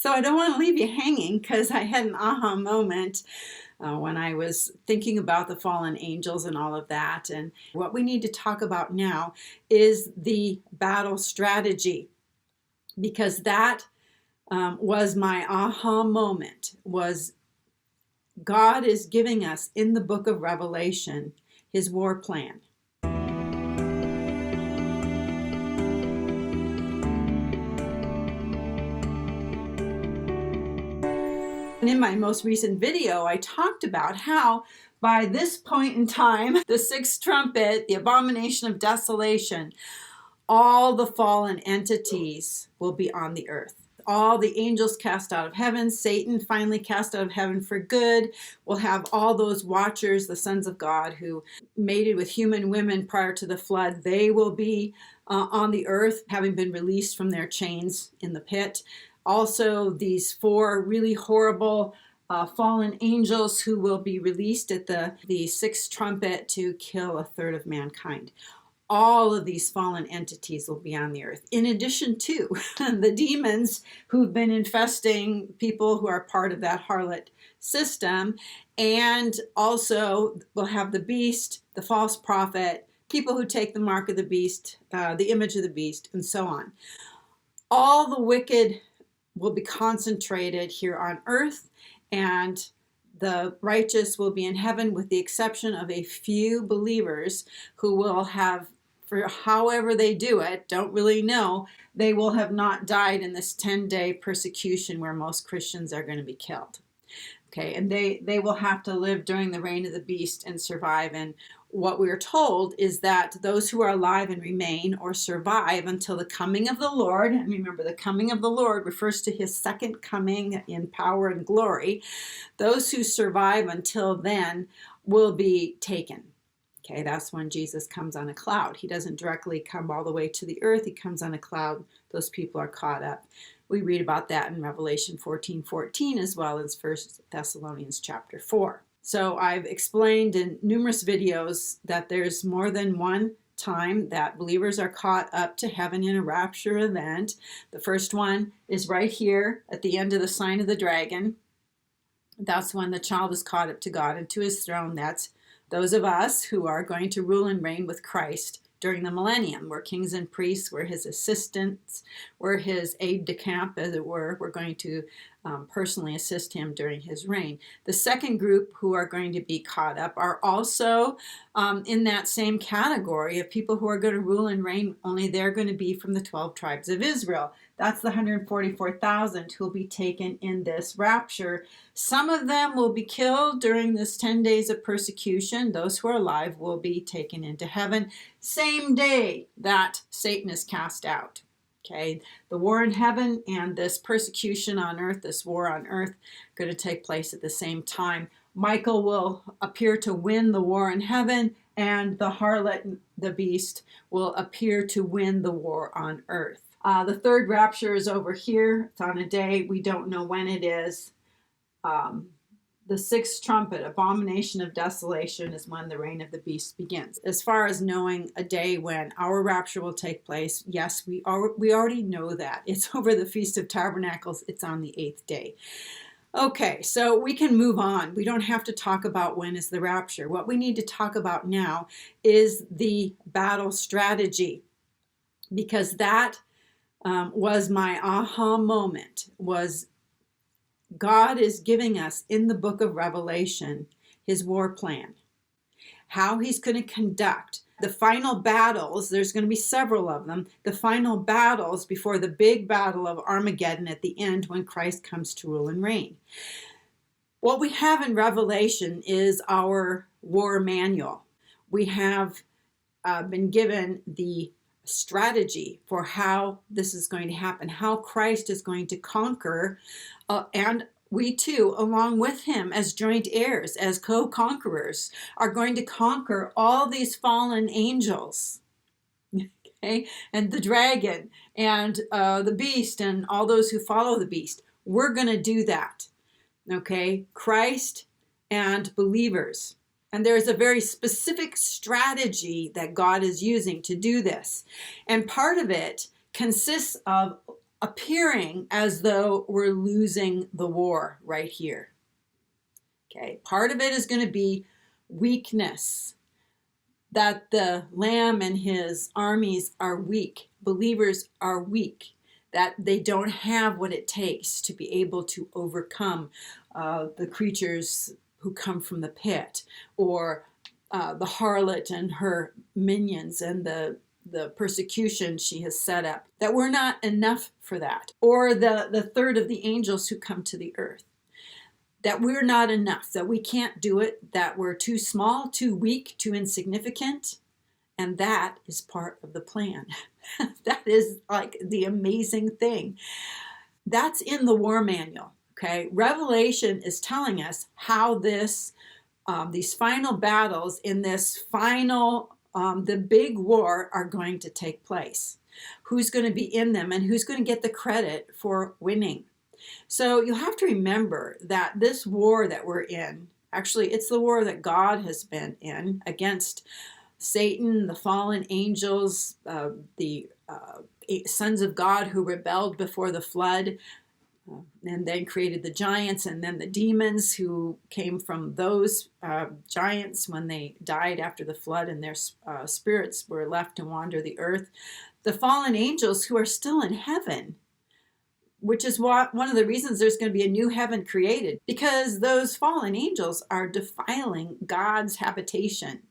So I don't want to leave you hanging because I had an aha moment when I was thinking about the fallen angels and all of that. And what we need to talk about now is the battle strategy, because that was my aha moment. Was God is giving us in the book of Revelation his war plan. And in my most recent video, I talked about how by this point in time, the sixth trumpet, the abomination of desolation, all the fallen entities will be on the earth. All the angels cast out of heaven, Satan finally cast out of heaven for good. We'll have all those watchers, the sons of God, who mated with human women prior to the flood. They will be on the earth, having been released from their chains in the pit. Also, these four really horrible fallen angels who will be released at the sixth trumpet to kill a third of mankind. All of these fallen entities will be on the earth, in addition to the demons who've been infesting people who are part of that harlot system. And also we'll have the beast, the false prophet, people who take the mark of the beast, the image of the beast, and so on. All the wicked will be concentrated here on earth, and the righteous will be in heaven, with the exception of a few believers who will have, for however they do it, don't really know, they will have not died in this 10-day persecution where most Christians are going to be killed. Okay, and they will have to live during the reign of the beast and survive. And what we're told is that those who are alive and remain or survive until the coming of the Lord, and remember, the coming of the Lord refers to his second coming in power and glory, those who survive until then will be taken. Okay, that's when Jesus comes on a cloud. He doesn't directly come all the way to the earth. He comes on a cloud. Those people are caught up. We read about that in Revelation 14:14 as well as 1 Thessalonians chapter 4. So I've explained in numerous videos that there's more than one time that believers are caught up to heaven in a rapture event. The first one is right here at the end of the sign of the dragon. That's when the child is caught up to God and to his throne. That's those of us who are going to rule and reign with Christ during the millennium. We're kings and priests, we're his assistants, we're his aide-de-camp, as it were. We're going to personally assist him during his reign. The second group who are going to be caught up are also in that same category of people who are going to rule and reign, only they're going to be from the 12 tribes of Israel. That's the 144,000 who will be taken in this rapture. Some of them will be killed during this 10 days of persecution. Those who are alive will be taken into heaven same day that Satan is cast out. Okay, the war in heaven and this persecution on earth, this war on earth, going to take place at the same time. Michael will appear to win the war in heaven, and the harlot, the beast, will appear to win the war on earth. The third rapture is over here. It's on a day. We don't know when it is. The sixth trumpet, abomination of desolation, is when the reign of the beast begins. As far as knowing a day when our rapture will take place, yes, we already know that. It's over the Feast of Tabernacles. It's on the 8th day. Okay, so we can move on. We don't have to talk about when is the rapture. What we need to talk about now is the battle strategy, because that was my aha moment. Was God is giving us in the book of Revelation his war plan, how he's going to conduct the final battles. There's going to be several of them, the final battles before the big battle of Armageddon at the end, when Christ comes to rule and reign. What we have in Revelation is our war manual. We have been given the strategy for how this is going to happen, how Christ is going to conquer, and we too, along with him as joint heirs, as co-conquerors, are going to conquer all these fallen angels, okay, and the dragon, and the beast, and all those who follow the beast. We're going to do that, okay? Christ and believers. And there's a very specific strategy that God is using to do this. And part of it consists of appearing as though we're losing the war right here. Okay, part of it is going to be weakness, that the Lamb and his armies are weak. Believers are weak, that they don't have what it takes to be able to overcome the creatures who come from the pit, or the harlot and her minions and the persecution she has set up, that we're not enough for that, or the third of the angels who come to the earth, that we're not enough, that we can't do it, that we're too small, too weak, too insignificant. And that is part of the plan. That is like the amazing thing. That's in the war manual. Okay, Revelation is telling us how these final battles in this final, the big war are going to take place. Who's going to be in them and who's going to get the credit for winning. So you have to remember that this war that we're in, actually it's the war that God has been in against Satan, the fallen angels, the sons of God who rebelled before the flood, and then created the giants, and then the demons who came from those giants when they died after the flood, and their spirits were left to wander the earth. The fallen angels who are still in heaven, which is one of the reasons there's going to be a new heaven created, because those fallen angels are defiling God's habitation,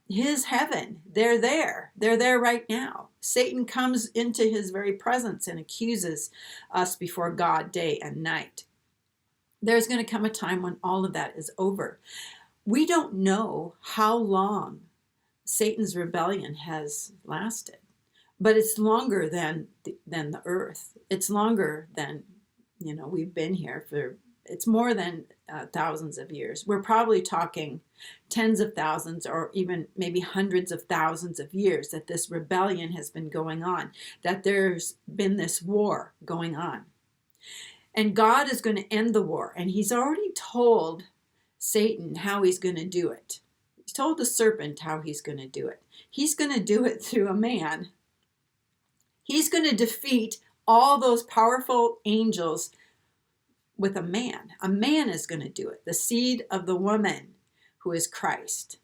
his heaven. They're there right now. Satan comes into his very presence and accuses us before God day and night. There's going to come a time when all of that is over. We don't know how long Satan's rebellion has lasted, but it's longer than the earth. It's longer than, we've been here for, it's more than thousands of years. We're probably talking tens of thousands or even maybe hundreds of thousands of years that this rebellion has been going on, that there's been this war going on. And God is going to end the war. And he's already told Satan how he's going to do it. He's told the serpent how he's going to do it. He's going to do it through a man. He's going to defeat all those powerful angels with a man. A man is going to do it. The seed of the woman, who is Christ,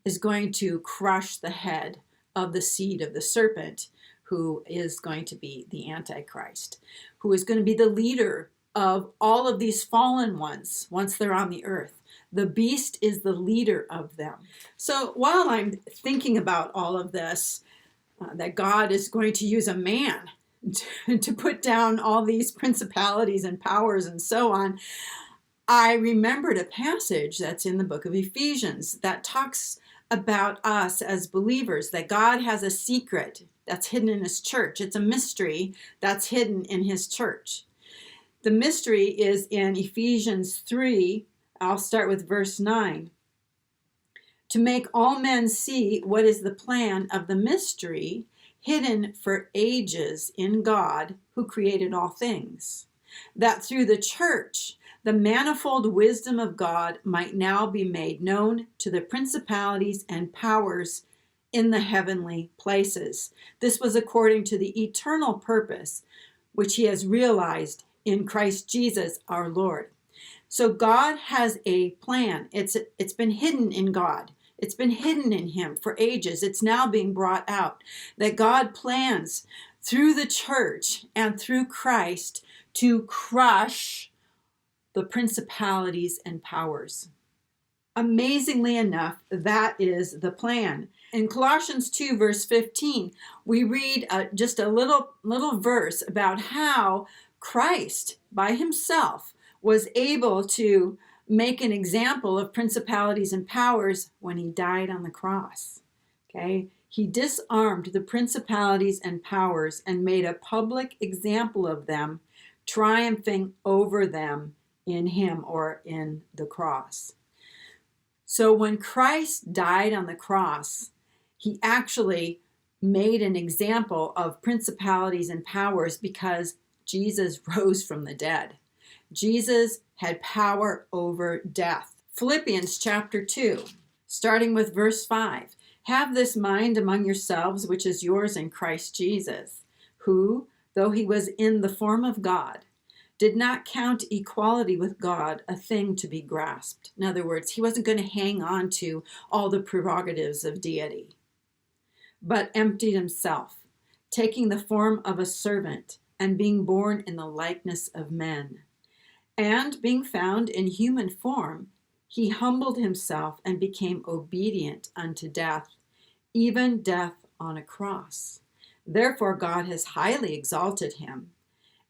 is going to crush the head of the seed of the serpent, who is going to be the Antichrist, who is going to be the leader of all of these fallen ones once they're on the earth. The beast is the leader of them. So while I'm thinking about all of this, that God is going to use a man to put down all these principalities and powers and so on, I remembered a passage that's in the book of Ephesians that talks about us as believers, that God has a secret that's hidden in his church. It's a mystery that's hidden in his church. The mystery is in Ephesians 3. I'll start with verse 9. To make all men see what is the plan of the mystery hidden for ages in God who created all things, that through the church the manifold wisdom of God might now be made known to the principalities and powers in the heavenly places. This was according to the eternal purpose which he has realized in Christ Jesus our Lord. So God has a plan. It's been hidden in God. It's been hidden in him for ages. It's now being brought out, that God plans through the church and through Christ to crush the principalities and powers. Amazingly enough, that is the plan. In Colossians 2, verse 15, we read just a little verse about how Christ by himself was able to make an example of principalities and powers when he died on the cross. Okay? He disarmed the principalities and powers and made a public example of them, triumphing over them in him, or in the cross. So when Christ died on the cross, he actually made an example of principalities and powers because Jesus rose from the dead. Jesus had power over death. Philippians chapter 2, starting with verse 5. Have this mind among yourselves, which is yours in Christ Jesus, who, though he was in the form of God, did not count equality with God a thing to be grasped. In other words, he wasn't going to hang on to all the prerogatives of deity, but emptied himself, taking the form of a servant and being born in the likeness of men. And being found in human form, he humbled himself and became obedient unto death, even death on a cross. Therefore God has highly exalted him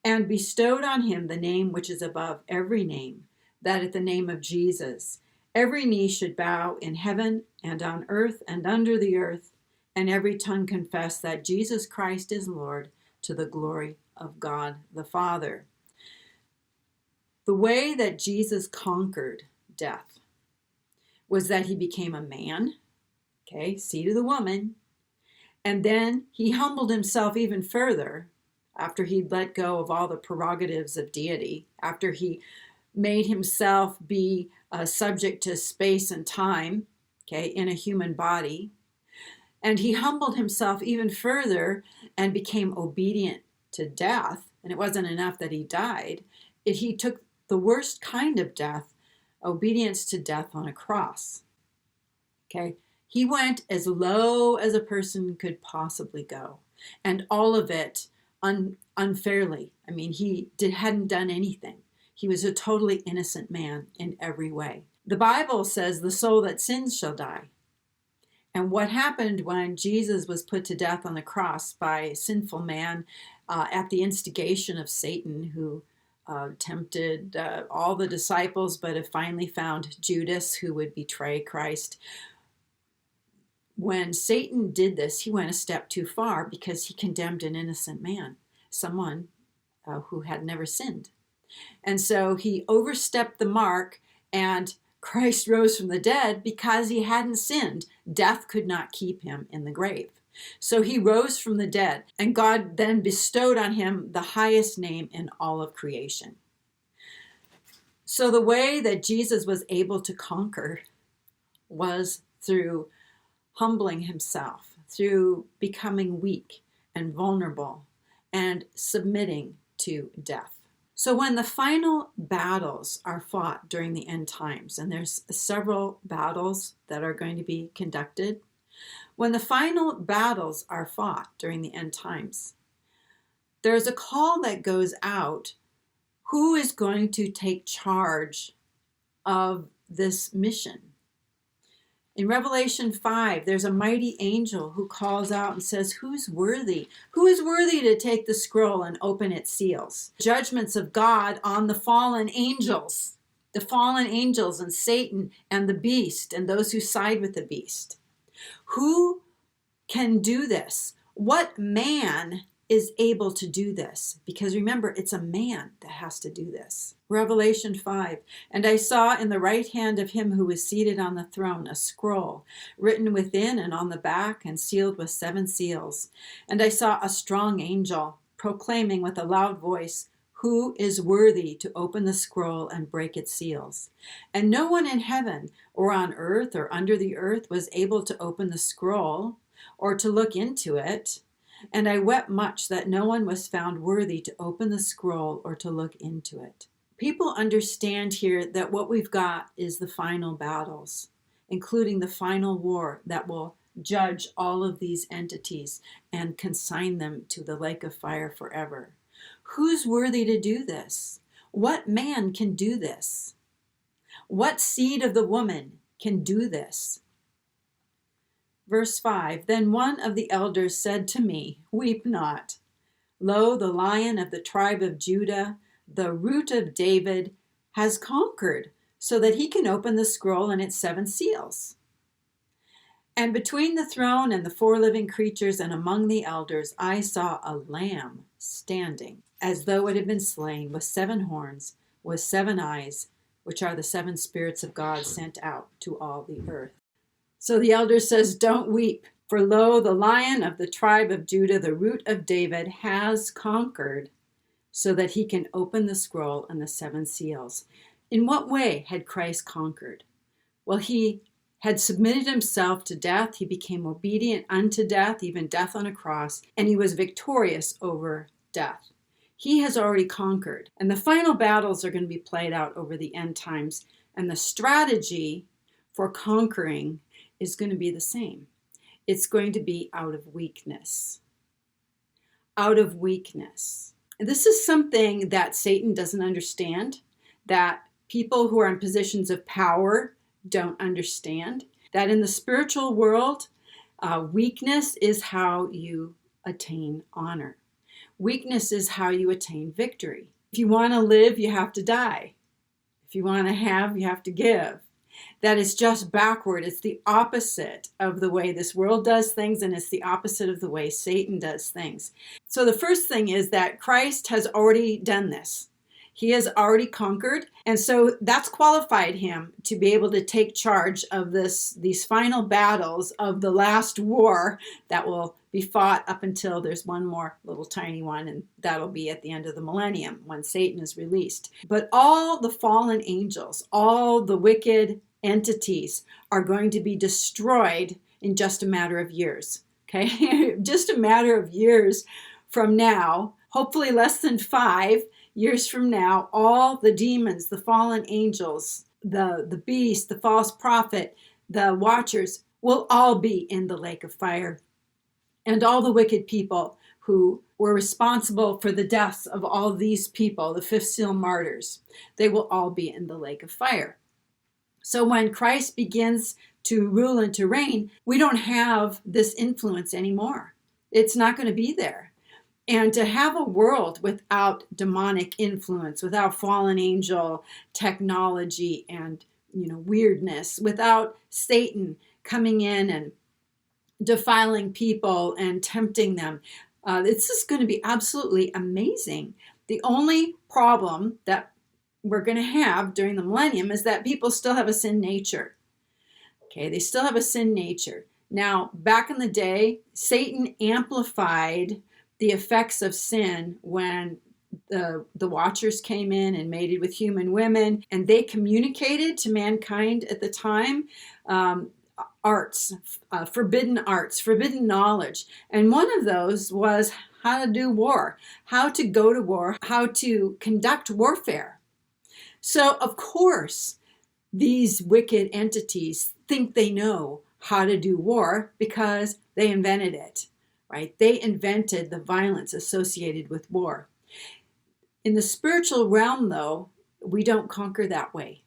and bestowed on him the name which is above every name, that at the name of Jesus every knee should bow in heaven and on earth and under the earth, and every tongue confess that Jesus Christ is Lord, to the glory of God the Father. The way that Jesus conquered death was that he became a man, okay, seed of the woman, and then he humbled himself even further after he'd let go of all the prerogatives of deity, after he made himself be subject to space and time, okay, in a human body. And he humbled himself even further and became obedient to death. And it wasn't enough that he died. He took the worst kind of death, obedience to death on a cross. Okay? He went as low as a person could possibly go. And all of it unfairly. I mean, he hadn't done anything. He was a totally innocent man in every way. The Bible says the soul that sins shall die. And what happened when Jesus was put to death on the cross by a sinful man at the instigation of Satan, who tempted all the disciples, but have finally found Judas, who would betray Christ. When Satan did this, he went a step too far because he condemned an innocent man, someone who had never sinned. And so he overstepped the mark, and Christ rose from the dead because he hadn't sinned. Death could not keep him in the grave. So he rose from the dead, and God then bestowed on him the highest name in all of creation. So the way that Jesus was able to conquer was through humbling himself, through becoming weak and vulnerable and submitting to death. So when the final battles are fought during the end times, and there's several battles that are going to be conducted, when the final battles are fought during the end times, there's a call that goes out. Who is going to take charge of this mission? In Revelation 5, there's a mighty angel who calls out and says, who's worthy? Who is worthy to take the scroll and open its seals? Judgments of God on the fallen angels and Satan and the beast and those who side with the beast. Who can do this? What man is able to do this? Because remember, it's a man that has to do this. Revelation 5, and I saw in the right hand of him who was seated on the throne a scroll written within and on the back and sealed with 7 seals. And I saw a strong angel proclaiming with a loud voice, who is worthy to open the scroll and break its seals? And no one in heaven or on earth or under the earth was able to open the scroll or to look into it. And I wept much that no one was found worthy to open the scroll or to look into it. People understand here that what we've got is the final battles, including the final war that will judge all of these entities and consign them to the lake of fire forever. Who's worthy to do this? What man can do this? What seed of the woman can do this? Verse 5, then one of the elders said to me, weep not. Lo, the Lion of the tribe of Judah, the Root of David, has conquered, so that he can open the scroll and its 7 seals. And between the throne and the 4 living creatures and among the elders, I saw a lamb standing, as though it had been slain, with 7 horns, with 7 eyes, which are the 7 spirits of God sent out to all the earth. So the elder says, don't weep, for lo, the Lion of the tribe of Judah, the Root of David, has conquered, so that he can open the scroll and the 7 seals. In what way had Christ conquered? Well, he had submitted himself to death. He became obedient unto death, even death on a cross, and he was victorious over death. He has already conquered. And the final battles are going to be played out over the end times. And the strategy for conquering is going to be the same. It's going to be out of weakness. Out of weakness. And this is something that Satan doesn't understand, that people who are in positions of power don't understand, that in the spiritual world, weakness is how you attain honor. Weakness is how you attain victory. If you want to live, you have to die. If you want to have, you have to give. That is just backward. It's the opposite of the way this world does things, and it's the opposite of the way Satan does things. So the first thing is that Christ has already done this. He has already conquered, and so that's qualified him to be able to take charge of these final battles of the last war that will be fought up until there's one more little tiny one, and that'll be at the end of the millennium when Satan is released. But all the fallen angels, all the wicked entities are going to be destroyed in just a matter of years. Okay, just a matter of years from now, hopefully less than 5 years from now, all the demons, the fallen angels, the beast, the false prophet, the watchers will all be in the lake of fire. And all the wicked people who were responsible for the deaths of all these people, the fifth seal martyrs, they will all be in the lake of fire. So when Christ begins to rule and to reign, we don't have this influence anymore. It's not going to be there. And to have a world without demonic influence, without fallen angel technology and weirdness, without Satan coming in and defiling people and tempting them, it's just going to be absolutely amazing. The only problem that we're going to have during the millennium is that people still have a sin nature. Okay, they still have a sin nature. Now, back in the day, Satan amplified the effects of sin when the Watchers came in and mated with human women, and they communicated to mankind at the time arts, forbidden knowledge. And one of those was how to do war, how to go to war, how to conduct warfare. So, of course, these wicked entities think they know how to do war because they invented it, right? They invented the violence associated with war. In the spiritual realm, though, we don't conquer that way.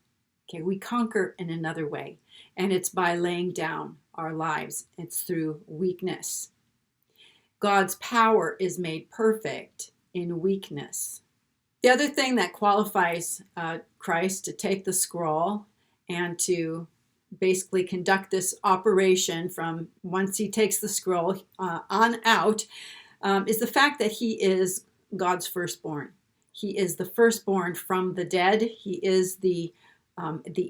Okay, we conquer in another way, and it's by laying down our lives. It's through weakness. God's power is made perfect in weakness. The other thing that qualifies Christ to take the scroll and to basically conduct this operation from once he takes the scroll on out is the fact that he is God's firstborn. He is the firstborn from the dead. He is the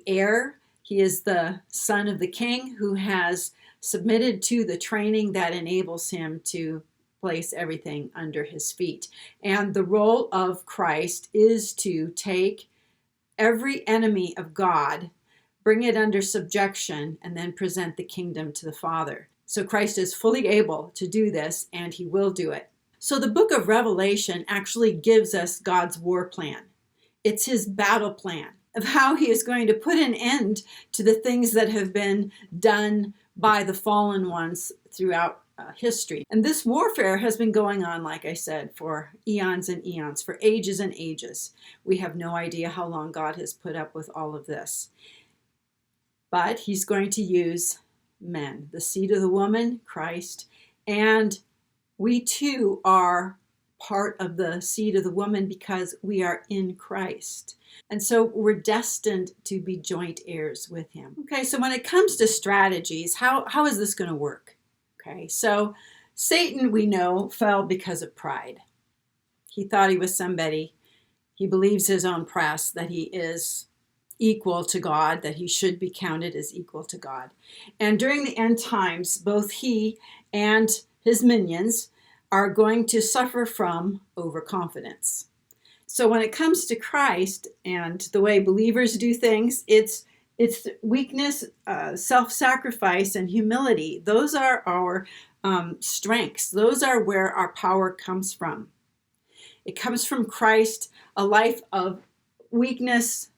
heir. He is the son of the king who has submitted to the training that enables him to place everything under his feet. And the role of Christ is to take every enemy of God, bring it under subjection, and then present the kingdom to the Father. So Christ is fully able to do this, and he will do it. So the book of Revelation actually gives us God's war plan. It's his battle plan of how he is going to put an end to the things that have been done by the fallen ones throughout history. And this warfare has been going on, like I said, for eons and eons, for ages and ages. We have no idea how long God has put up with all of this. But he's going to use men, the seed of the woman, Christ, and we too are part of the seed of the woman because we are in Christ. And so we're destined to be joint heirs with him. Okay, so when it comes to strategies, how is this going to work? Okay, so Satan, we know, fell because of pride. He thought he was somebody. He believes his own press that he is equal to God, that he should be counted as equal to God. And during the end times, both he and his minions are going to suffer from overconfidence. So when it comes to Christ and the way believers do things, it's weakness, self-sacrifice, and humility. Those are our strengths. Those are where our power comes from. It comes from Christ, a life of weakness,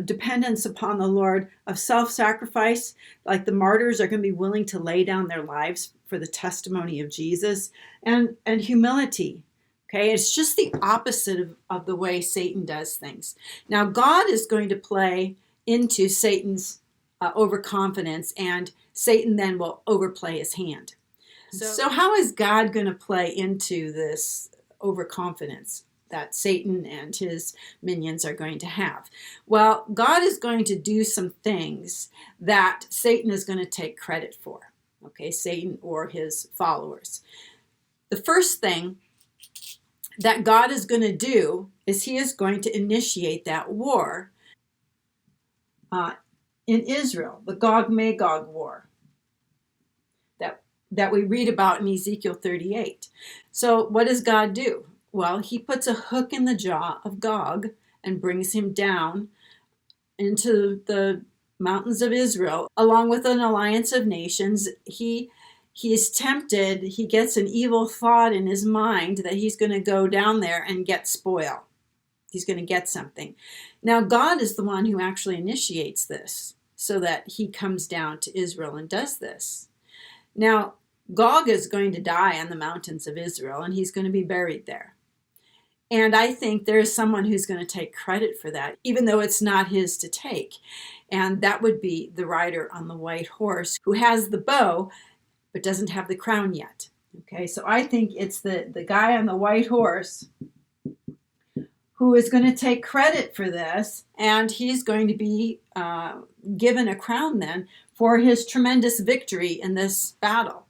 dependence upon the Lord, of self-sacrifice, like the martyrs are going to be willing to lay down their lives for the testimony of Jesus, and humility. Okay, it's just the opposite of the way Satan does things. Now, God is going to play into Satan's overconfidence, and Satan then will overplay his hand. So how is God going to play into this overconfidence that Satan and his minions are going to have? Well, God is going to do some things that Satan is going to take credit for. Okay, Satan or his followers. The first thing that God is going to do is he is going to initiate that war in Israel, the Gog-Magog war that we read about in Ezekiel 38. So what does God do? Well, he puts a hook in the jaw of Gog and brings him down into the mountains of Israel, along with an alliance of nations. He is tempted, he gets an evil thought in his mind that he's going to go down there and get spoil. He's going to get something. Now, God is the one who actually initiates this so that he comes down to Israel and does this. Now, Gog is going to die on the mountains of Israel, and he's going to be buried there. And I think there's someone who's going to take credit for that, even though it's not his to take. And that would be the rider on the white horse who has the bow, but doesn't have the crown yet. Okay, so I think it's the guy on the white horse who is going to take credit for this, and he's going to be given a crown then for his tremendous victory in this battle.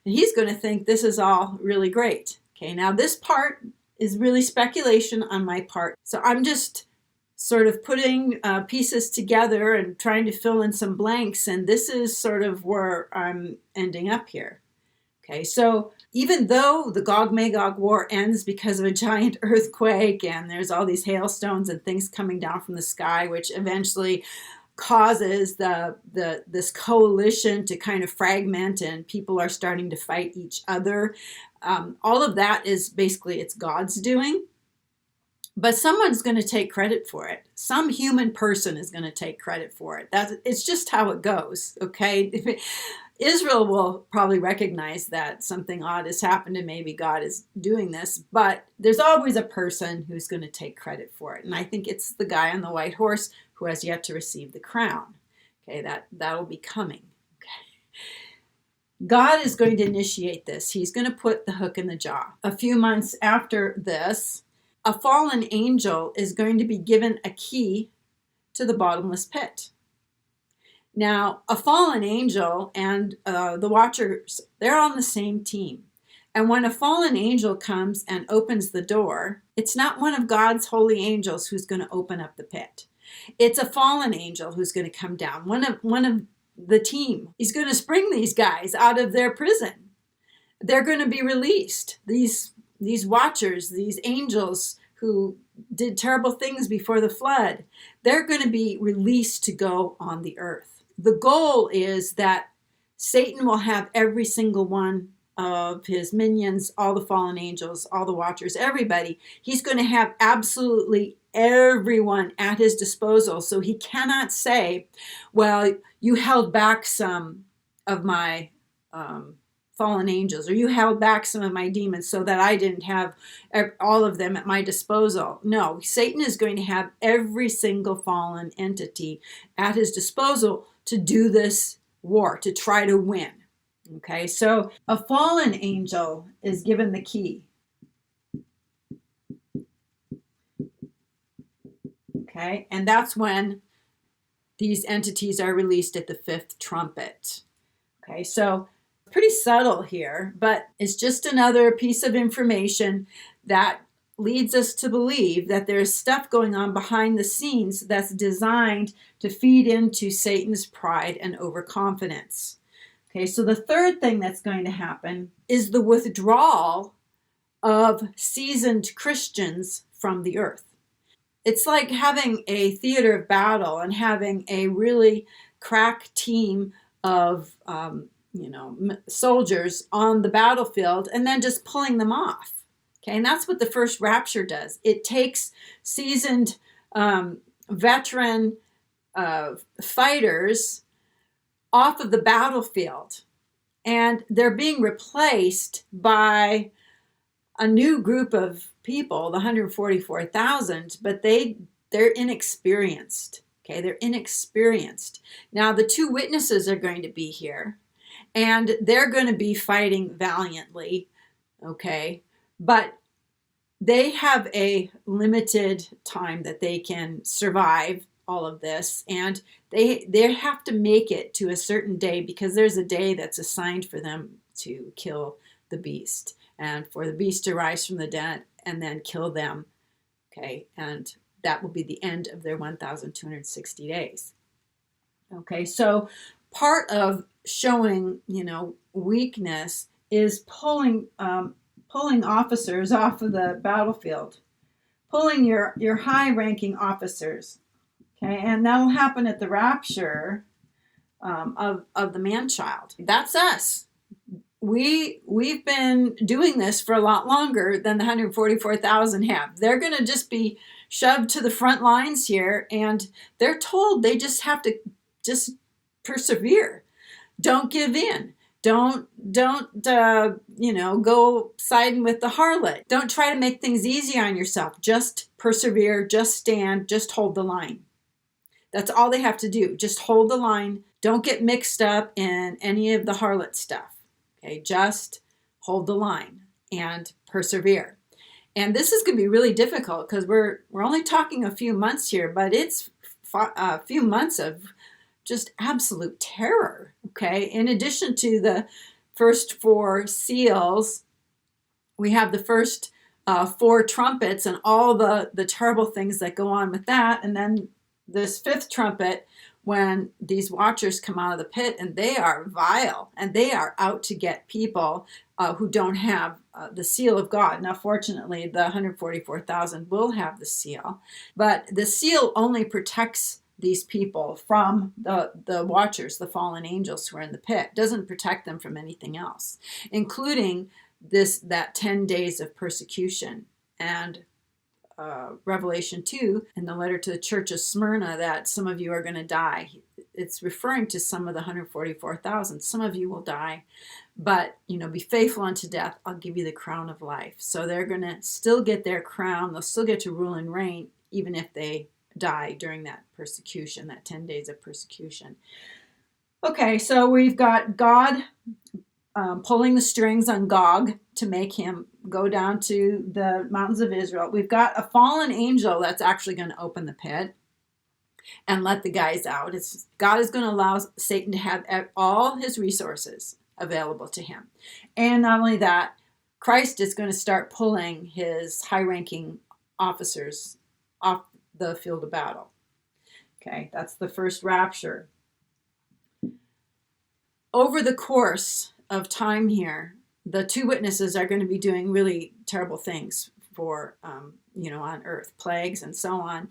And he's going to think this is all really great. Okay, now this part is really speculation on my part. So I'm just sort of putting pieces together and trying to fill in some blanks, and this is sort of where I'm ending up here. Okay, so even though the Gog-Magog war ends because of a giant earthquake and there's all these hailstones and things coming down from the sky, which eventually causes this coalition to kind of fragment and people are starting to fight each other. All of that is basically, it's God's doing. But someone's going to take credit for it. Some human person is going to take credit for it. It's just how it goes, okay? Israel will probably recognize that something odd has happened and maybe God is doing this, but there's always a person who's going to take credit for it. And I think it's the guy on the white horse who has yet to receive the crown. Okay, that'll be coming. Okay. God is going to initiate this. He's going to put the hook in the jaw. A few months after this, a fallen angel is going to be given a key to the bottomless pit. Now, a fallen angel and the watchers, they're on the same team. And when a fallen angel comes and opens the door, it's not one of God's holy angels who's going to open up the pit. It's a fallen angel who's going to come down, one of the team. He's going to spring these guys out of their prison. They're going to be released. These watchers, these angels who did terrible things before the flood, they're going to be released to go on the earth. The goal is that Satan will have every single one of his minions, all the fallen angels, all the watchers, everybody. He's going to have absolutely everyone at his disposal. So he cannot say, well, you held back some of my fallen angels, or you held back some of my demons so that I didn't have all of them at my disposal. No, Satan is going to have every single fallen entity at his disposal to do this war, to try to win. Okay, so a fallen angel is given the key. Okay, and that's when these entities are released at the fifth trumpet. Okay, so pretty subtle here, but it's just another piece of information that leads us to believe that there's stuff going on behind the scenes that's designed to feed into Satan's pride and overconfidence. Okay, so the third thing that's going to happen is the withdrawal of seasoned Christians from the earth. It's like having a theater of battle and having a really crack team of soldiers on the battlefield and then just pulling them off. Okay, and that's what the first rapture does. It takes seasoned veteran fighters off of the battlefield, and they're being replaced by a new group of people, the 144,000, but they're inexperienced. Okay, they're inexperienced. Now the two witnesses are going to be here, and they're going to be fighting valiantly. Okay, but they have a limited time that they can survive all of this, and they have to make it to a certain day, because there's a day that's assigned for them to kill the beast, and for the beast to rise from the dead and then kill them. Okay, and that will be the end of their 1,260 days. Okay, so part of showing, weakness is pulling officers off of the battlefield, pulling your high-ranking officers. Okay, and that'll happen at the rapture of the man-child. That's us. We've been doing this for a lot longer than the 144,000 have. They're going to just be shoved to the front lines here, and they're told they just have to just persevere. Don't give in. Don't go siding with the harlot. Don't try to make things easy on yourself. Just persevere, just stand, just hold the line. That's all they have to do. Just hold the line. Don't get mixed up in any of the harlot stuff. Okay, just hold the line and persevere. And this is going to be really difficult, because we're only talking a few months here, but it's a few months of just absolute terror. Okay, in addition to the first 4 seals, we have the first 4 trumpets and all the terrible things that go on with that, and then this 5th trumpet, when these watchers come out of the pit, and they are vile, and they are out to get people who don't have the seal of God. Now, fortunately, the 144,000 will have the seal, but the seal only protects these people from the watchers, the fallen angels who are in the pit. It doesn't protect them from anything else, including that 10 days of persecution. And Revelation 2, in the letter to the church of Smyrna, that some of you are going to die. It's referring to some of the 144,000. Some of you will die, but be faithful unto death. I'll give you the crown of life. So they're going to still get their crown. They'll still get to rule and reign, even if they die during that persecution, that 10 days of persecution. Okay, so we've got God pulling the strings on Gog to make him go down to the mountains of Israel. We've got a fallen angel that's actually going to open the pit and let the guys out. God is going to allow Satan to have all his resources available to him. And not only that, Christ is going to start pulling his high-ranking officers off the field of battle. Okay, that's the first rapture. Over the course of time here, the 2 witnesses are going to be doing really terrible things for, on earth, plagues and so on,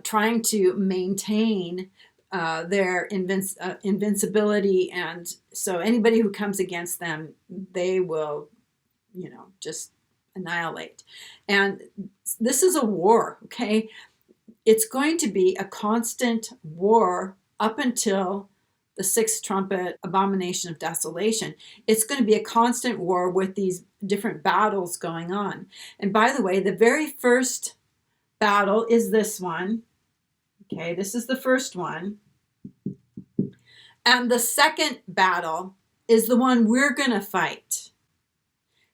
trying to maintain their invincibility. And so anybody who comes against them, they will, just annihilate. And this is a war, okay? It's going to be a constant war up until the 6th trumpet, abomination of desolation. It's going to be a constant war with these different battles going on. And by the way, the very first battle is this one. Okay, this is the first one. And the second battle is the one we're going to fight.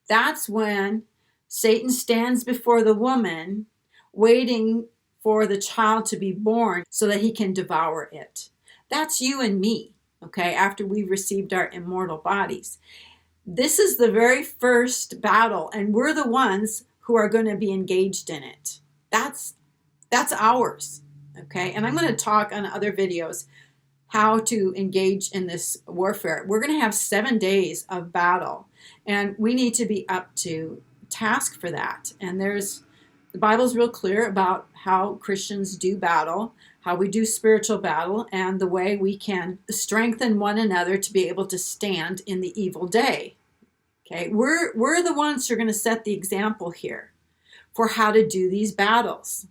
That's when Satan stands before the woman, waiting for the child to be born so that he can devour it. That's you and me, okay, after we've received our immortal bodies. This is the very first battle, and we're the ones who are going to be engaged in it. That's ours, okay? And I'm going to talk on other videos how to engage in this warfare. We're going to have 7 days of battle, and we need to be up to task for that. And the Bible's real clear about how Christians do battle, how we do spiritual battle, and the way we can strengthen one another to be able to stand in the evil day. Okay, we're the ones who are going to set the example here for how to do these battles,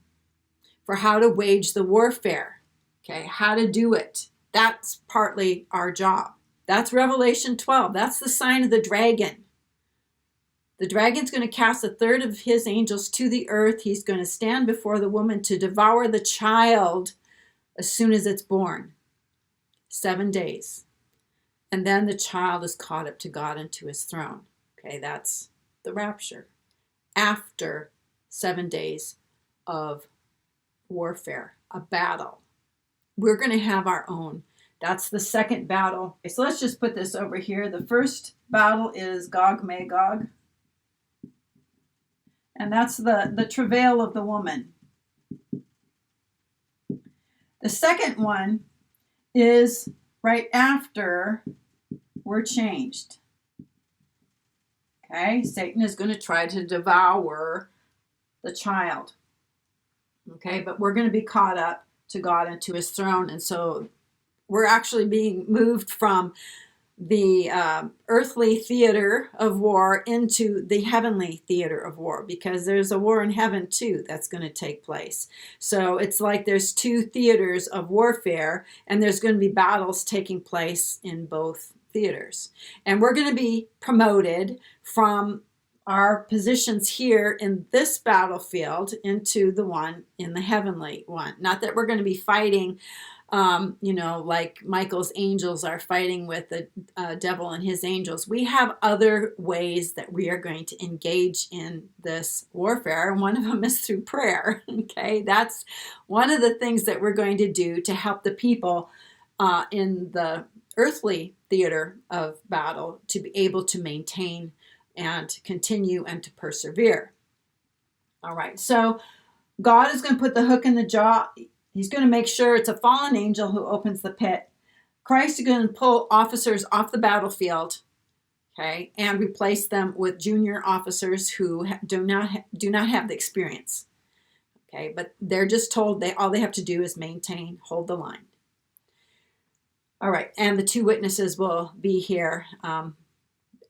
for how to wage the warfare, okay, how to do it. That's partly our job. That's Revelation 12. That's the sign of the dragon. The dragon's going to cast a third of his angels to the earth. He's going to stand before the woman to devour the child as soon as it's born. 7 days. And then the child is caught up to God and to his throne. Okay, that's the rapture. After 7 days of warfare, a battle. We're going to have our own. That's the second battle. Okay, so let's just put this over here. The first battle is Gog Magog. And that's the travail of the woman. The second one is right after we're changed. Okay, Satan is going to try to devour the child. Okay, but we're going to be caught up to God and to his throne. And so we're actually being moved from the earthly theater of war into the heavenly theater of war, because there's a war in heaven too that's going to take place. So it's like there's two theaters of warfare, and there's going to be battles taking place in both theaters. And we're going to be promoted from our positions here in this battlefield into the one in the heavenly one. Not that we're going to be fighting like Michael's angels are fighting with the devil and his angels. We have other ways that we are going to engage in this warfare, and one of them is through prayer. Okay, that's one of the things that we're going to do to help the people in the earthly theater of battle to be able to maintain and continue and to persevere. All right, so God is going to put the hook in the jaw. He's going to make sure it's a fallen angel who opens the pit. Christ is going to pull officers off the battlefield, okay, and replace them with junior officers who do not have the experience, okay. But they're just told all they have to do is maintain, hold the line. All right, and the two witnesses will be here,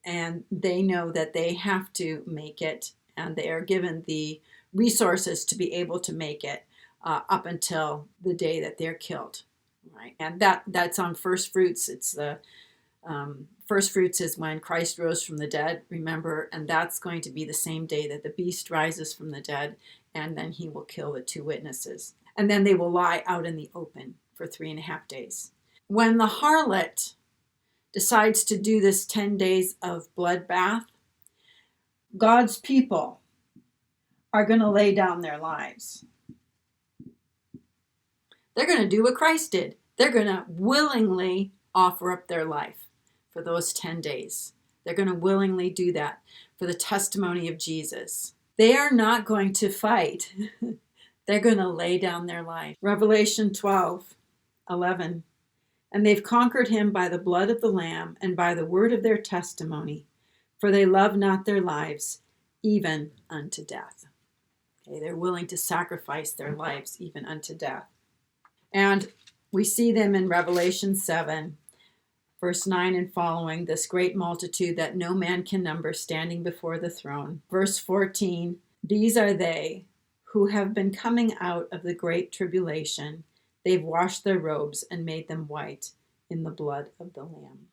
and they know that they have to make it, and they are given the resources to be able to make it. Up until the day that they're killed, right? And that's on first fruits. It's the first fruits is when Christ rose from the dead, remember, and that's going to be the same day that the beast rises from the dead, and then he will kill the two witnesses. And then they will lie out in the open for 3.5 days. When the harlot decides to do this 10 days of bloodbath, God's people are going to lay down their lives. They're going to do what Christ did. They're going to willingly offer up their life for those 10 days. They're going to willingly do that for the testimony of Jesus. They are not going to fight. They're going to lay down their life. Revelation 12:11. And they've conquered him by the blood of the Lamb and by the word of their testimony, for they love not their lives, even unto death. Okay, they're willing to sacrifice their lives even unto death. And we see them in Revelation 7, verse 9 and following, this great multitude that no man can number standing before the throne. Verse 14, these are they who have been coming out of the great tribulation. They've washed their robes and made them white in the blood of the Lamb.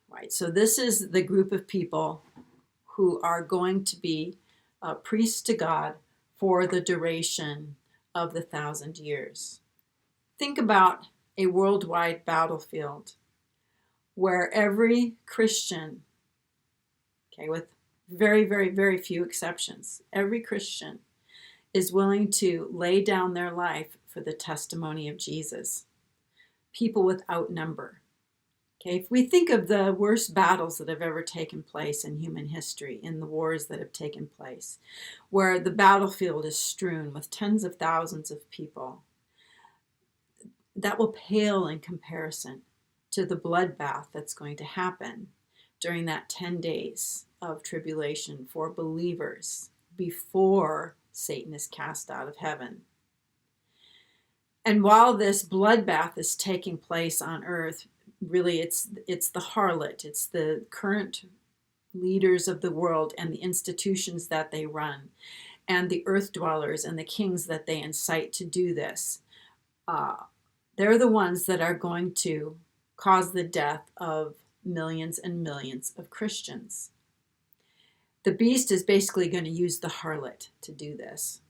Right, so this is the group of people who are going to be priests to God for the duration of the 1,000 years. Think about a worldwide battlefield where every Christian, okay, with very, very, very few exceptions, every Christian is willing to lay down their life for the testimony of Jesus. People without number. Okay, if we think of the worst battles that have ever taken place in human history, in the wars that have taken place, where the battlefield is strewn with tens of thousands of people, that will pale in comparison to the bloodbath that's going to happen during that 10 days of tribulation for believers before Satan is cast out of heaven. And while this bloodbath is taking place on earth, really it's the harlot, it's the current leaders of the world and the institutions that they run, and the earth dwellers and the kings that they incite to do this. They're the ones that are going to cause the death of millions and millions of Christians. The beast is basically going to use the harlot to do this.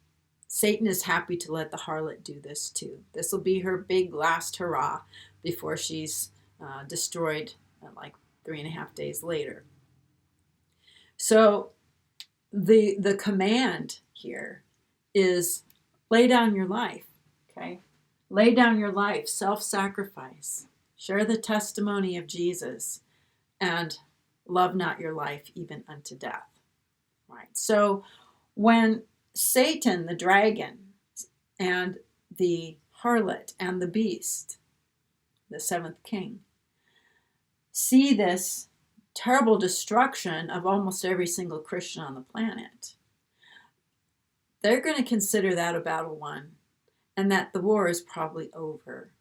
Satan is happy to let the harlot do this too. This will be her big last hurrah before she's destroyed like 3.5 days later. So the command here is lay down your life, okay? Lay down your life, self-sacrifice, share the testimony of Jesus, and love not your life even unto death, right? So when Satan, the dragon, and the harlot and the beast, the seventh king, see this terrible destruction of almost every single Christian on the planet, they're going to consider that a battle won, and that the war is probably over.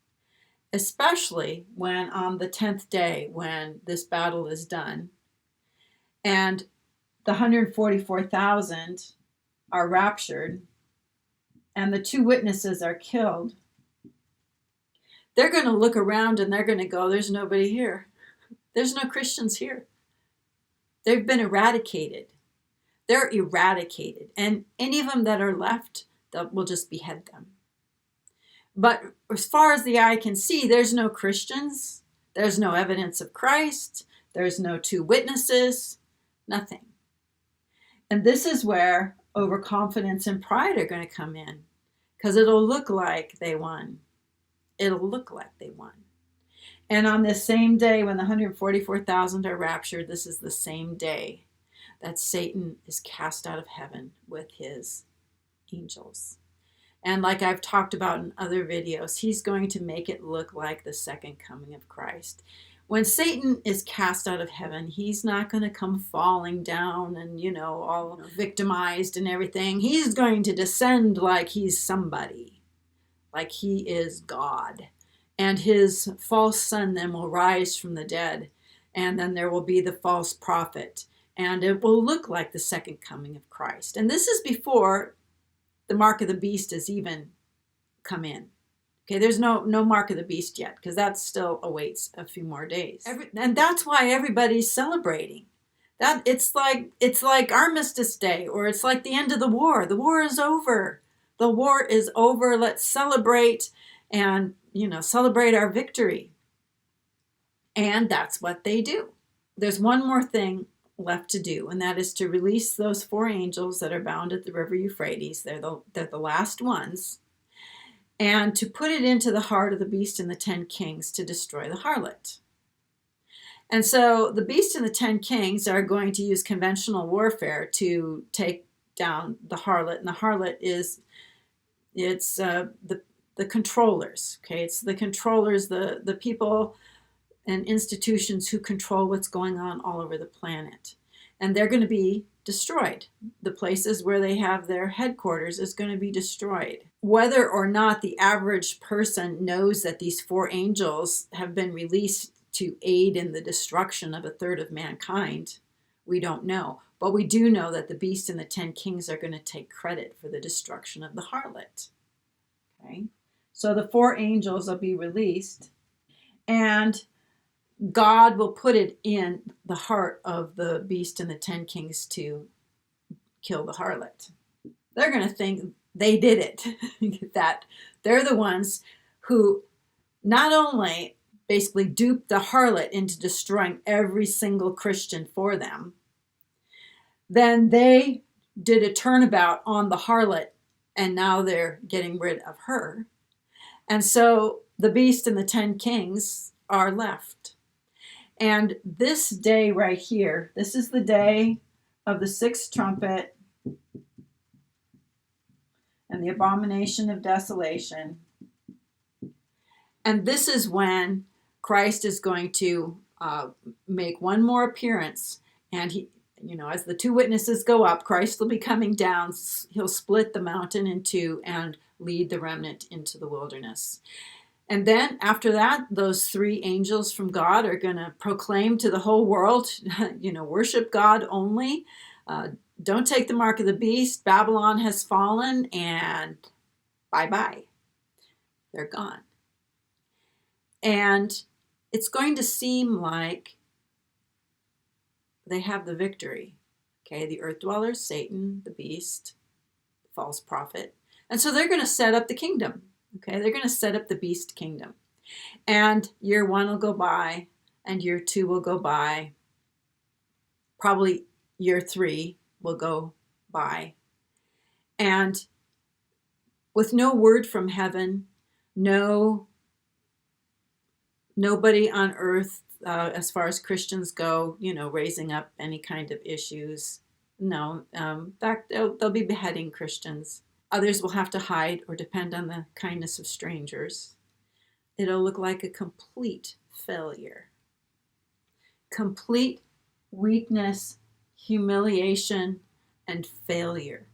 Especially when on the 10th day, when this battle is done, and the 144,000 are raptured, and the 2 witnesses are killed, they're going to look around and they're going to go, there's nobody here. There's no Christians here. They've been eradicated. They're eradicated. And any of them that are left, we'll just behead them. But as far as the eye can see, there's no Christians. There's no evidence of Christ. There's no 2 witnesses. Nothing. And this is where overconfidence and pride are going to come in, because it'll look like they won. It'll look like they won. And on this same day when the 144,000 are raptured, this is the same day that Satan is cast out of heaven with his angels. And like I've talked about in other videos, he's going to make it look like the second coming of Christ. When Satan is cast out of heaven, he's not going to come falling down and, all victimized and everything. He's going to descend like he's somebody, like he is God. And his false son then will rise from the dead. And then there will be the false prophet. And it will look like the second coming of Christ. And this is before the mark of the beast has even come in. Okay, there's no mark of the beast yet, because that still awaits a few more days. And that's why everybody's celebrating. That it's like Armistice Day, or it's like the end of the war. The war is over. The war is over. Let's celebrate and celebrate our victory. And that's what they do. There's one more thing left to do, and that is to release those 4 angels that are bound at the river Euphrates. They're the last ones. And to put it into the heart of the beast and the 10 kings to destroy the harlot. And so the beast and the 10 kings are going to use conventional warfare to take down the harlot. And the harlot is, the controllers, okay? It's the controllers, the people and institutions who control what's going on all over the planet. And they're going to be destroyed. The places where they have their headquarters is going to be destroyed. Whether or not the average person knows that these 4 angels have been released to aid in the destruction of 1/3 of mankind, we don't know. But we do know that the beast and the 10 kings are going to take credit for the destruction of the harlot. Okay? So the 4 angels will be released, and God will put it in the heart of the beast and the 10 kings to kill the harlot. They're going to think they did it, that they're the ones who not only basically duped the harlot into destroying every single Christian for them, then they did a turnabout on the harlot, and now they're getting rid of her. And so the beast and the 10 kings are left. And this day right here, this is the day of the 6th trumpet and the abomination of desolation. And this is when Christ is going to make one more appearance. And he, as the 2 witnesses go up, Christ will be coming down. He'll split the mountain in 2 and lead the remnant into the wilderness. And then after that, those three angels from God are going to proclaim to the whole world, worship God only. Don't take the mark of the beast. Babylon has fallen, and bye-bye. They're gone. And it's going to seem like they have the victory. Okay, the earth dwellers, Satan, the beast, the false prophet. And so they're going to set up the kingdom. Okay, they're going to set up the beast kingdom. And year 1 will go by, and year 2 will go by. Probably year 3 will go by. And with no word from heaven, nobody on earth, as far as Christians go, raising up any kind of issues. No, in fact, they'll be beheading Christians. Others will have to hide or depend on the kindness of strangers. It'll look like a complete failure. Complete weakness, humiliation, and failure.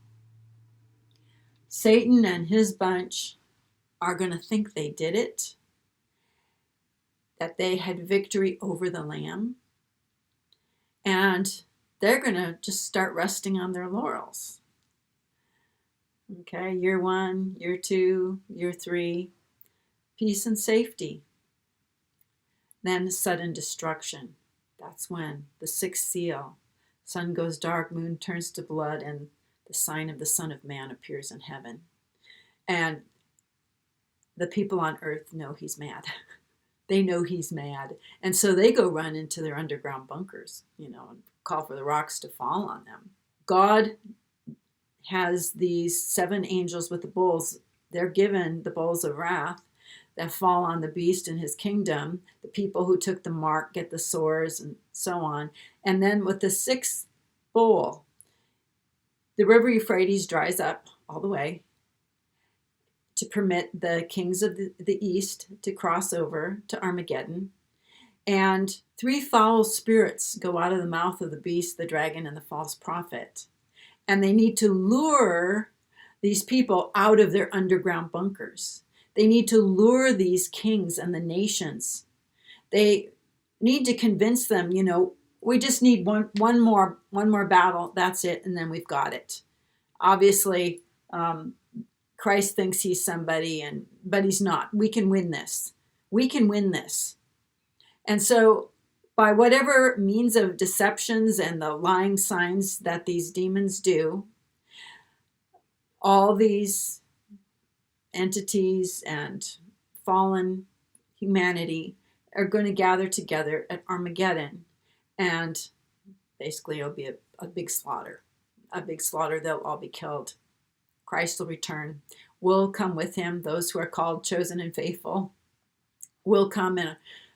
Satan and his bunch are going to think they did it, that they had victory over the Lamb, and they're going to just start resting on their laurels. Okay, year 1, year 2, year 3, peace and safety. Then sudden destruction. That's when the 6th seal, sun goes dark, moon turns to blood, and the sign of the Son of Man appears in heaven. And the people on earth know he's mad. They know he's mad. And so they go run into their underground bunkers, and call for the rocks to fall on them. God has these 7 angels with the bowls. They're given the bowls of wrath that fall on the beast and his kingdom. The people who took the mark get the sores and so on. And then with the 6th bowl, the river Euphrates dries up all the way to permit the kings of the east to cross over to Armageddon. And 3 foul spirits go out of the mouth of the beast, the dragon, and the false prophet. And they need to lure these people out of their underground bunkers. They need to lure these kings and the nations. They need to convince them, we just need one more battle. That's it. And then we've got it. Obviously, Christ thinks he's somebody, but he's not. We can win this. We can win this. And so by whatever means of deceptions and the lying signs that these demons do, all these entities and fallen humanity are going to gather together at Armageddon. And basically it'll be a big slaughter. A big slaughter. They'll all be killed. Christ will return. We'll come with him. Those who are called, chosen, and faithful will come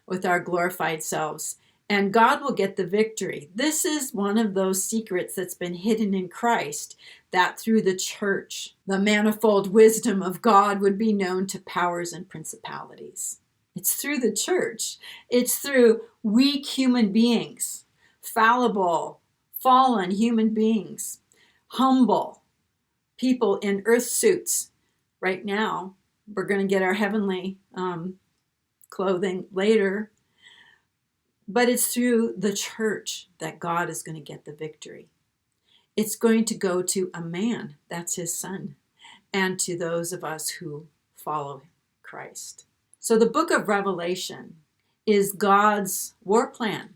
with our glorified selves. And God will get the victory. This is one of those secrets that's been hidden in Christ, that through the church, the manifold wisdom of God would be known to powers and principalities. It's through the church. It's through weak human beings, fallible, fallen human beings, humble people in earth suits. Right now, we're going to get our heavenly clothing later. But it's through the church that God is going to get the victory. It's going to go to a man, that's his son, and to those of us who follow Christ. So the book of Revelation is God's war plan.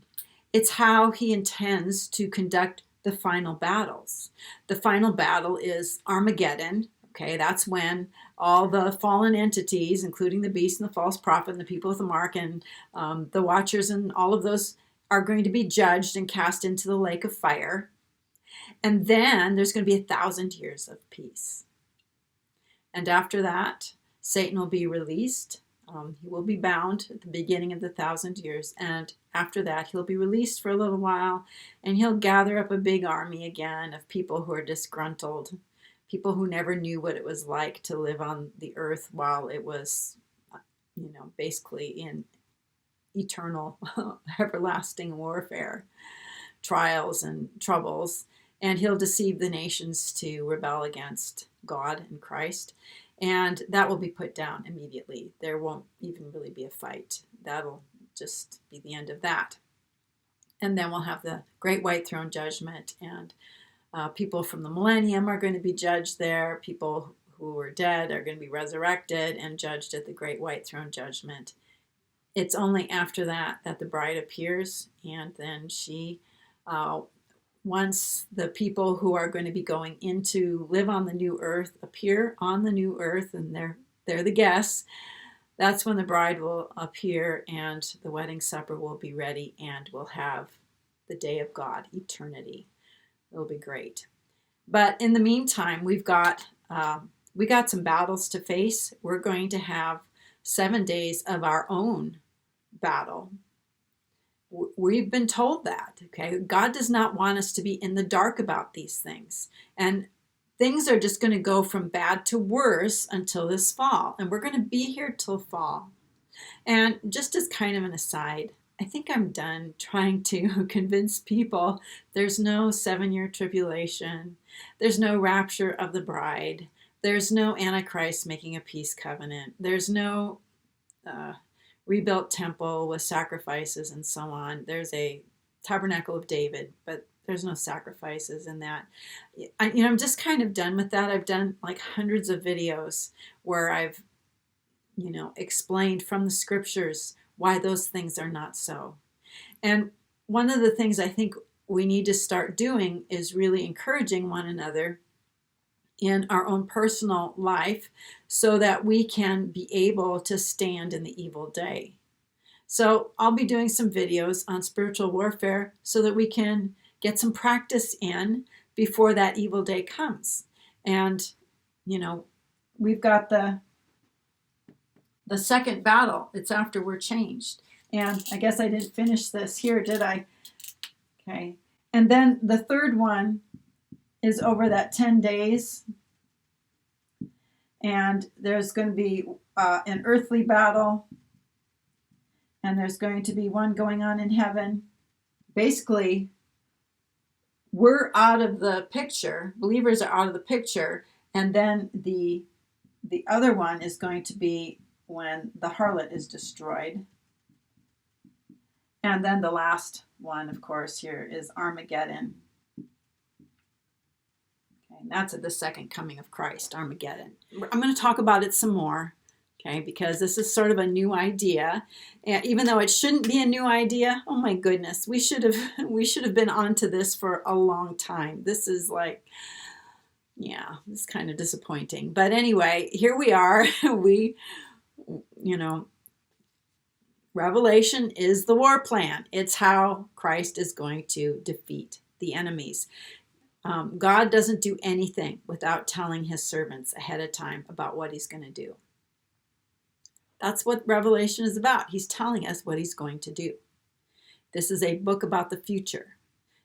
It's how he intends to conduct the final battles. The final battle is Armageddon. Okay, that's when all the fallen entities, including the beast and the false prophet and the people with the mark and the watchers and all of those, are going to be judged and cast into the lake of fire. And then there's going to be 1,000 years of peace. And after that, Satan will be released. He will be bound at the beginning of the 1,000 years. And after that, he'll be released for a little while. And he'll gather up a big army again of people who are disgruntled. People who never knew what it was like to live on the earth while it was, basically in eternal, everlasting warfare, trials and troubles. And he'll deceive the nations to rebel against God and Christ. And that will be put down immediately. There won't even really be a fight. That'll just be the end of that. And then we'll have the great white throne judgment, and people from the millennium are going to be judged there. People who were dead are going to be resurrected and judged at the great white throne judgment. It's only after that that the bride appears, and then she, once the people who are going to be going in to live on the new earth appear on the new earth, and they're the guests, that's when the bride will appear, and the wedding supper will be ready, and we'll have the day of God, eternity. It'll be great. But in the meantime, we got some battles to face. We're going to have 7 days of our own battle. We've been told that, okay? God does not want us to be in the dark about these things. And things are just going to go from bad to worse until this fall. And we're going to be here till fall. And just as kind of an aside, I think I'm done trying to convince people there's no 7-year tribulation. There's no rapture of the bride. There's no Antichrist making a peace covenant. There's no rebuilt temple with sacrifices and so on. There's a tabernacle of David, but there's no sacrifices in that. I'm just kind of done with that. I've done like hundreds of videos where I've, explained from the scriptures why those things are not so. And one of the things I think we need to start doing is really encouraging one another in our own personal life so that we can be able to stand in the evil day. So I'll be doing some videos on spiritual warfare so that we can get some practice in before that evil day comes. And, we've got the second battle. It's after we're changed. And I guess I didn't finish this here, did I? Okay. And then the third one is over that 10 days. And there's going to be an earthly battle. And there's going to be one going on in heaven. Basically, we're out of the picture. Believers are out of the picture. And then the other one is going to be when the harlot is destroyed. And then the last one, of course, here is Armageddon. Okay, and that's at the second coming of Christ, Armageddon. I'm going to talk about it some more, okay, because this is sort of a new idea. And even though it shouldn't be a new idea, oh my goodness, we should have been onto this for a long time. This is like, yeah, it's kind of disappointing. But anyway, here we are. Revelation is the war plan. It's how Christ is going to defeat the enemies. God doesn't do anything without telling his servants ahead of time about what he's going to do. That's what Revelation is about. He's telling us what he's going to do. This is a book about the future.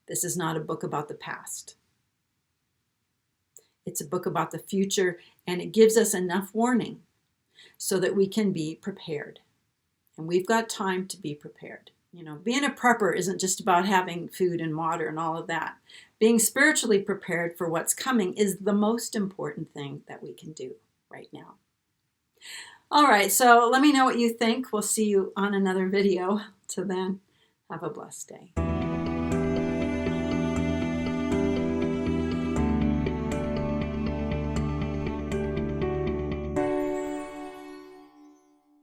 This is not a book about the past. It's a book about the future, and it gives us enough warning so that we can be prepared. And we've got time to be prepared. Being a prepper isn't just about having food and water and all of that. Being spiritually prepared for what's coming is the most important thing that we can do right now. All right, so let me know what you think. We'll see you on another video. Till then, have a blessed day.